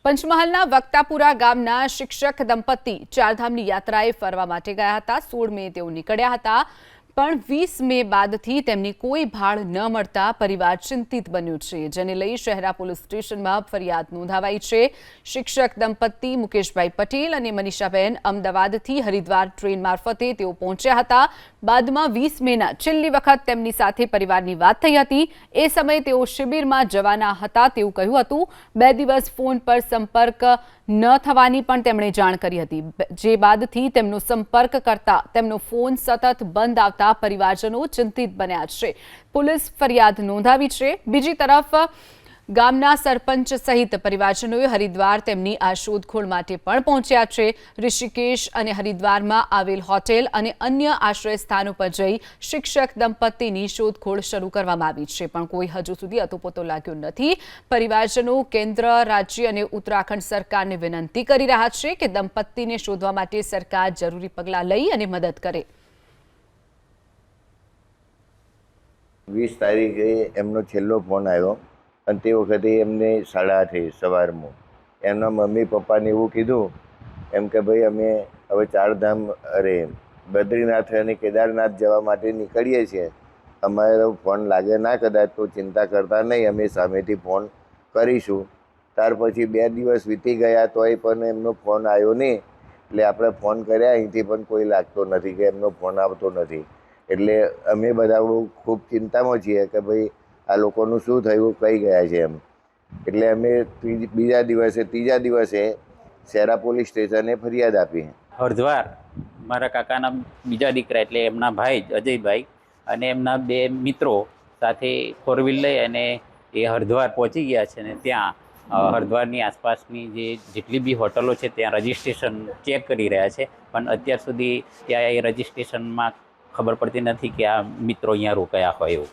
પંચમહાલના વક્તાપુરા ગામના શિક્ષક દંપતી ચારધામની યાત્રાએ ફરવા માટે ગયા હતા। 16 મે તેઓ નીકળ્યા હતા, પણ 20 મે બાદથી તેમની કોઈ ભાળ ન મળતા પરિવાર ચિંતિત બન્યું છે, જેને લઈ શહેરા પોલીસ સ્ટેશનમાં ફરિયાદ નોંધાવાઈ છે। શિક્ષક દંપતી મુકેશભાઈ પટેલ અને મનીષાબેન અમદાવાદથી હરિદ્વાર ટ્રેન મારફતે તેઓ પહોંચ્યા હતા। બાદમાં 20 મેના છેલ્લી વખત તેમની સાથે પરિવારની વાત થઈ હતી। એ સમયે તેઓ શિબિરમાં જવાના હતા તેવું કહ્યું હતું। 2 દિવસ ફોન પર સંપર્ક ન થવાની પણ તેમણે જાણ કરી હતી, જે બાદથી તેમનો સંપર્ક કરતા તેમનો ફોન સતત બંધ આવતા પરિવારજનો ચિંતિત બન્યા છે। પોલીસ ફરિયાદ નોંધાવી છે। બીજી તરફ ગામના સરપંચ સહિત પરિવારજનોએ હરિદ્વાર તેમની આ શોધખોળ માટે પણ પહોંચ્યા છે। ઋષિકેશ અને હરિદ્વારમાં આવેલ હોટેલ અને અન્ય આશ્રય સ્થાનો પર જઈ શિક્ષક દંપતીની શોધખોળ શરૂ કરવામાં આવી છે, પણ કોઈ હજુ સુધી અતોપતો લાગ્યો નથી। પરિવારજનો કેન્દ્ર, રાજ્ય અને ઉત્તરાખંડ સરકારને વિનંતી કરી રહ્યા છે કે દંપતીને શોધવા માટે સરકાર જરૂરી પગલાં લઈ અને મદદ કરે। 20 તારીખે એમનો છેલ્લો ફોન આવ્યો અને તે વખતે એમને 8:30 સવારમાં એમના મમ્મી પપ્પાને એવું કીધું એમ કે ભાઈ અમે હવે ચારધામ બદ્રીનાથ અને કેદારનાથ જવા માટે નીકળીએ છીએ, અમારો ફોન લાગે ના કદાચ તો ચિંતા કરતા નહીં, અમે સામેથી ફોન કરીશું। ત્યાર પછી 2 દિવસ વીતી ગયા તોય પણ એમનો ફોન આવ્યો નહીં, એટલે આપણે ફોન કર્યા અહીંથી પણ કોઈ લાગતો નથી કે એમનો ફોન આવતો નથી, એટલે અમે બધા બહુ ખૂબ ચિંતામાં છીએ કે ભાઈ આ લોકોનું શું થયું, કઈ ગયા છે એમ। એટલે અમે ત્રીજા દિવસે શહેરા પોલીસ સ્ટેશને ફરિયાદ આપી। હરિદ્વાર મારા કાકાના બીજા દીકરા એટલે એમના ભાઈ અજયભાઈ અને એમના 2 મિત્રો સાથે 4 વ્હીલ લઈ અને એ હરિદ્વાર પહોંચી ગયા છે અને ત્યાં હરિદ્વારની આસપાસની જેટલી બી હોટલો છે ત્યાં રજિસ્ટ્રેશન ચેક કરી રહ્યા છે, પણ અત્યાર સુધી ત્યાં એ રજિસ્ટ્રેશનમાં ખબર પડતી નથી કે આ મિત્રો અહીંયા રોકાયા હોય એવું।